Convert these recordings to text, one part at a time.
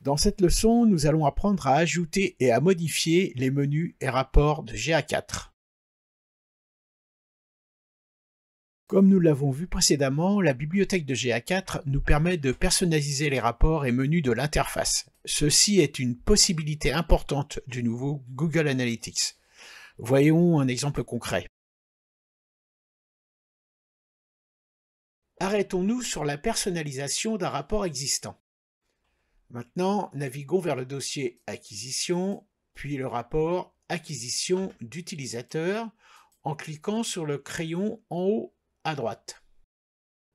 Dans cette leçon, nous allons apprendre à ajouter et à modifier les menus et rapports de GA4. Comme nous l'avons vu précédemment, la bibliothèque de GA4 nous permet de personnaliser les rapports et menus de l'interface. Ceci est une possibilité importante du nouveau Google Analytics. Voyons un exemple concret. Arrêtons-nous sur la personnalisation d'un rapport existant. Maintenant, naviguons vers le dossier Acquisition, puis le rapport Acquisition d'utilisateur en cliquant sur le crayon en haut à droite.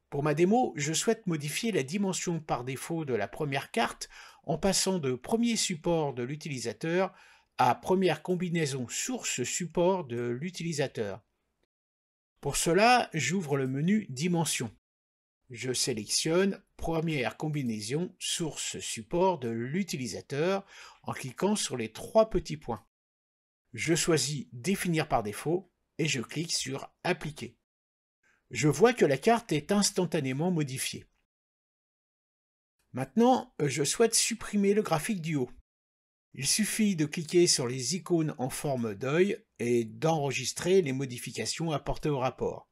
Pour ma démo, je souhaite modifier la dimension par défaut de la première carte en passant de premier support de l'utilisateur à première combinaison source support de l'utilisateur. Pour cela, j'ouvre le menu Dimension. Je sélectionne première combinaison source support de l'utilisateur en cliquant sur les trois petits points. Je choisis Définir par défaut et je clique sur Appliquer. Je vois que la carte est instantanément modifiée. Maintenant, je souhaite supprimer le graphique du haut. Il suffit de cliquer sur les icônes en forme d'œil et d'enregistrer les modifications apportées au rapport.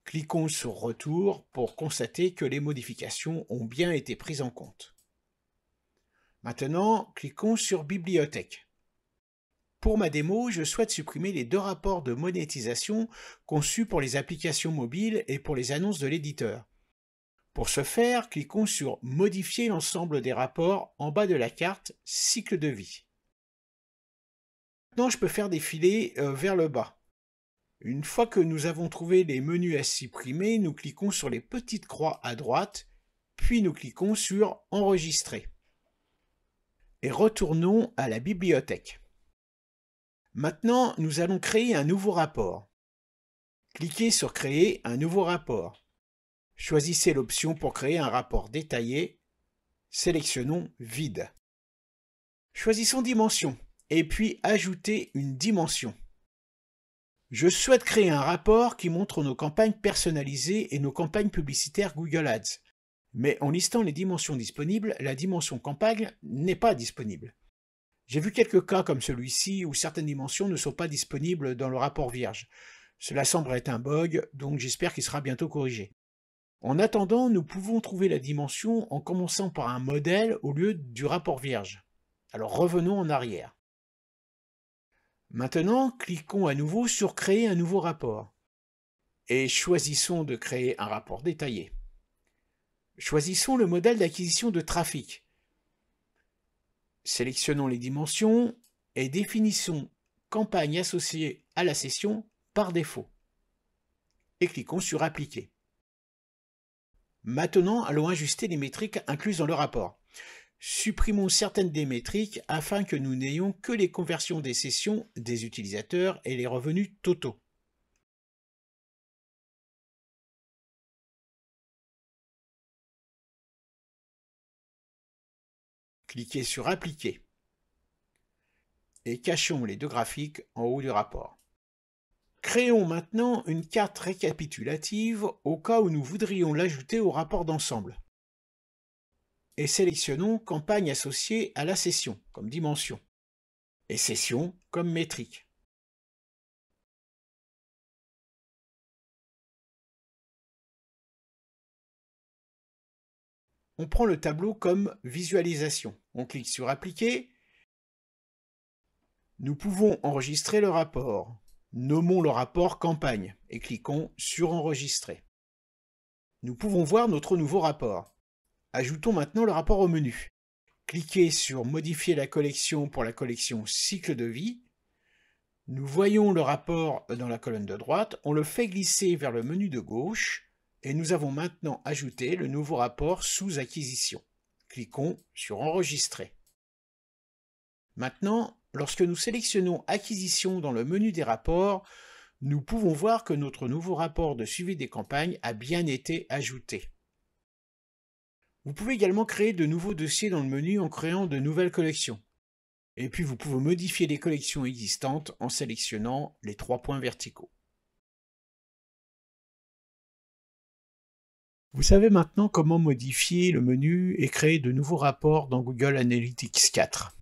Cliquons sur Retour pour constater que les modifications ont bien été prises en compte. Maintenant, cliquons sur Bibliothèque. Pour ma démo, je souhaite supprimer les deux rapports de monétisation conçus pour les applications mobiles et pour les annonces de l'éditeur. Pour ce faire, cliquons sur Modifier l'ensemble des rapports en bas de la carte Cycle de vie. Maintenant, je peux faire défiler vers le bas. Une fois que nous avons trouvé les menus à supprimer, nous cliquons sur les petites croix à droite, puis nous cliquons sur Enregistrer. Et retournons à la bibliothèque. Maintenant, nous allons créer un nouveau rapport. Cliquez sur Créer un nouveau rapport. Choisissez l'option pour créer un rapport détaillé. Sélectionnons Vide. Choisissons Dimension et puis Ajouter une dimension. Je souhaite créer un rapport qui montre nos campagnes personnalisées et nos campagnes publicitaires Google Ads. Mais en listant les dimensions disponibles, la dimension campagne n'est pas disponible. J'ai vu quelques cas comme celui-ci où certaines dimensions ne sont pas disponibles dans le rapport vierge. Cela semble être un bug, donc j'espère qu'il sera bientôt corrigé. En attendant, nous pouvons trouver la dimension en commençant par un modèle au lieu du rapport vierge. Alors revenons en arrière. Maintenant, cliquons à nouveau sur Créer un nouveau rapport. Et choisissons de créer un rapport détaillé. Choisissons le modèle d'acquisition de trafic. Sélectionnons les dimensions et définissons campagne associée à la session par défaut. Et cliquons sur Appliquer. Maintenant, allons ajuster les métriques incluses dans le rapport. Supprimons certaines des métriques afin que nous n'ayons que les conversions des sessions des utilisateurs et les revenus totaux. Cliquez sur Appliquer. Et cachons les deux graphiques en haut du rapport. Créons maintenant une carte récapitulative au cas où nous voudrions l'ajouter au rapport d'ensemble. Et sélectionnons Campagne associée à la session comme dimension et Session comme métrique. On prend le tableau comme visualisation. On clique sur Appliquer. Nous pouvons enregistrer le rapport. Nommons le rapport Campagne et cliquons sur Enregistrer. Nous pouvons voir notre nouveau rapport. Ajoutons maintenant le rapport au menu. Cliquez sur Modifier la collection pour la collection Cycle de vie. Nous voyons le rapport dans la colonne de droite, on le fait glisser vers le menu de gauche et nous avons maintenant ajouté le nouveau rapport sous acquisition. Cliquons sur Enregistrer. Maintenant, lorsque nous sélectionnons Acquisition dans le menu des rapports, nous pouvons voir que notre nouveau rapport de suivi des campagnes a bien été ajouté. Vous pouvez également créer de nouveaux dossiers dans le menu en créant de nouvelles collections. Et puis vous pouvez modifier les collections existantes en sélectionnant les trois points verticaux. Vous savez maintenant comment modifier le menu et créer de nouveaux rapports dans Google Analytics 4.